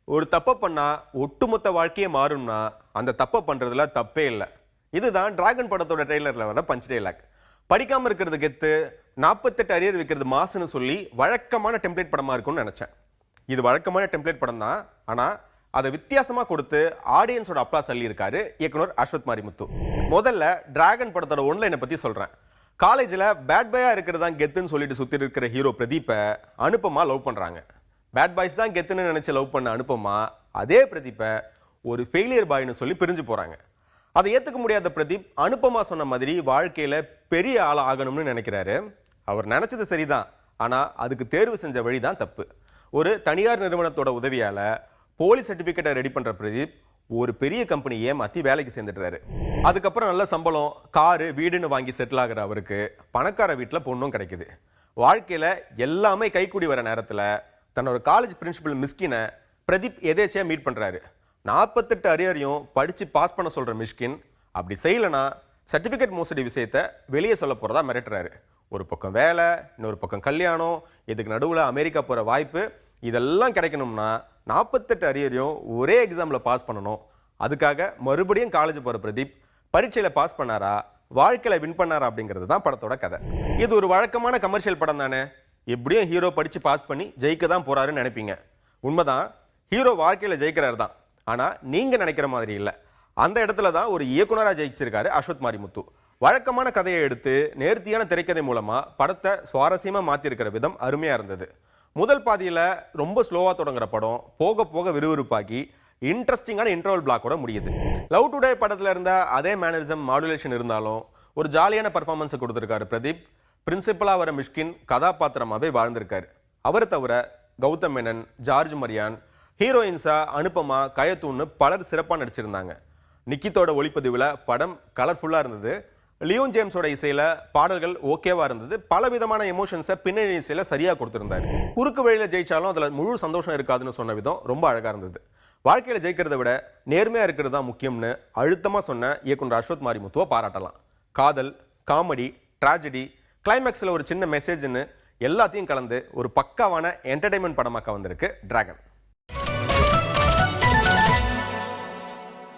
ஒரு தப்பை பண்ணா ஒட்டுமொத்த வாழ்க்கையே மாறும்னா அந்த தப்பை பண்றதுல தப்பே இல்லை. இதுதான் டிராகன் படத்தோட ட்ரெய்லர்ல வர பஞ்ச் டைலாக். படிக்காம இருக்கிறது கெத்து, 48 அரியர் வைக்கிறது மாசுன்னு சொல்லி வழக்கமான டெம்ப்ளேட் படமா இருக்கும்னு நினைச்சேன். இது வழக்கமான டெம்ப்ளேட் படம் தான். ஆனா அதை வித்தியாசமா கொடுத்து ஆடியன்ஸோட அப்ளாஸ் அள்ளி இருக்காரு இயக்குனர் அஸ்வத் மாரிமுத்து. முதல்ல டிராகன் படத்தோட ஒன்லைனை பத்தி சொல்றேன். காலேஜில் பேட் பாயா இருக்கிறது தான் கெத்துன்னு சொல்லிட்டு சுத்தி இருக்கிற ஹீரோ பிரதீப்பை அனுப்பமா லவ் பண்றாங்க. பேட் பாய்ஸ் தான் கெத்துன்னு நினைச்சு லவ் பண்ண அனுப்பமா அதே பிரதீப்பை ஒரு ஃபெயிலியர் பாய்னு சொல்லி பிரிஞ்சு போறாங்க. அதை ஏத்துக்க முடியாத பிரதீப் அனுப்பமா சொன்ன மாதிரி வாழ்க்கையில பெரிய ஆள் ஆகணும்னு நினைக்கிறாரு. அவர் நினைச்சது சரிதான், ஆனா அதுக்கு தேர்வு செஞ்ச வழிதான் தப்பு. ஒரு தனியார் நிறுவனத்தோட உதவியால போலீஸ் சர்டிபிகேட்டை ரெடி பண்ற பிரதீப் ஒரு பெரிய கம்பெனி ஏமாத்தி வேலைக்கு சேர்ந்துடுறாரு. அதுக்கப்புறம் நல்ல சம்பளம், காரு, வீடுன்னு வாங்கி செட்டில் ஆகிற அவருக்கு பணக்கார வீட்டில் பொண்ணும் கிடைக்குது. வாழ்க்கையில எல்லாமே கைக்கூடி வர நேரத்தில் தன்னோட காலேஜ் பிரின்சிபல் மிஸ்கினை பிரதீப் எதேச்சியா மீட் பண்றாரு. 48 அரியரையும் படிச்சு பாஸ் பண்ண சொல்ற மிஷ்கின் அப்படி செய்யலனா சர்டிபிகேட் மோசடி விஷயத்தை வெளியே சொல்ல போறதா மிரட்டுறாரு. ஒரு பக்கம் வேலை, இன்னொரு பக்கம் கல்யாணம், இதுக்கு நடுவில் அமெரிக்கா போற வாய்ப்பு, இதெல்லாம் கிடைக்கணும்னா 48 அரியரையும் ஒரே எக்ஸாம்ல பாஸ் பண்ணணும். அதுக்காக மறுபடியும் காலேஜ் போற பிரதீப் பரீட்சையில பாஸ் பண்ணாரா, வாழ்க்கையில வின் பண்ணாரா அப்படிங்கிறது தான் படத்தோட கதை. இது ஒரு வழக்கமான கமர்ஷியல் படம் தானே. எப்படியும் ஹீரோ படிச்சு பாஸ் பண்ணி ஜெயிக்க தான் போறாருன்னு நினைப்பீங்க. உண்மைதான், ஹீரோ வாழ்க்கையில ஜெயிக்கிறாரு தான். ஆனா நீங்க நினைக்கிற மாதிரி இல்லை. அந்த இடத்துல தான் ஒரு இயக்குனராக ஜெயிச்சிருக்காரு அஸ்வத் மாரிமுத்து. வழக்கமான கதையை எடுத்து நேர்த்தியான திரைக்கதை மூலமா படத்தை சுவாரஸ்யமா மாத்திருக்கிற விதம் அருமையா இருந்தது. முதல் பாதியில ரொம்ப ஸ்லோவா தொடங்குற படம் போக போக விறுவிறுப்பாக்கி இன்ட்ரெஸ்டிங்கான இன்டர்வல் பிளாக்கோட முடியுது. லவ் டுடே படத்துல இருந்த அதே மேனரிசம், மாடுலேஷன் இருந்தாலும் ஒரு ஜாலியான பர்ஃபார்மன்ஸை கொடுத்திருக்காரு பிரதீப். பிரின்சிபலா வர மிஷ்கின் கதாபாத்திரமாவே வாழ்ந்திருக்காரு. அவரை தவிர கௌதம் மேனன், ஜார்ஜ் மரியான், ஹீரோயின்ஸா அனுப்பமா, கயத்தூன்னு பலர் சிறப்பாக நடிச்சிருந்தாங்க. நிக்கித்தோட ஒளிப்பதிவில் படம் கலர்ஃபுல்லாக இருந்தது. லியோன் ஜேம்ஸோட இசையில் பாடல்கள் ஓகேவா இருந்தது. பல விதமான எமோஷன்ஸை பின்னணி இசையில் சரியாக கொடுத்துருந்தாரு. குறுக்கு வழியில் ஜெயிச்சாலும் அதில் முழு சந்தோஷம் இருக்காதுன்னு சொன்ன விதம் ரொம்ப அழகாக இருந்தது. வாழ்க்கையில் ஜெயிக்கிறத விட நேர்மையாக இருக்கிறது தான் முக்கியம்னு அழுத்தமாக சொன்ன இயக்குனர் அஸ்வத் மாரிமுத்துவை பாராட்டலாம். காதல், காமெடி, ட்ராஜடி, கிளைமேக்ஸில் ஒரு சின்ன மெசேஜ்னு எல்லாத்தையும் கலந்து ஒரு பக்காவான என்டர்டைன்மெண்ட் படமாக்க வந்திருக்கு டிராகன்.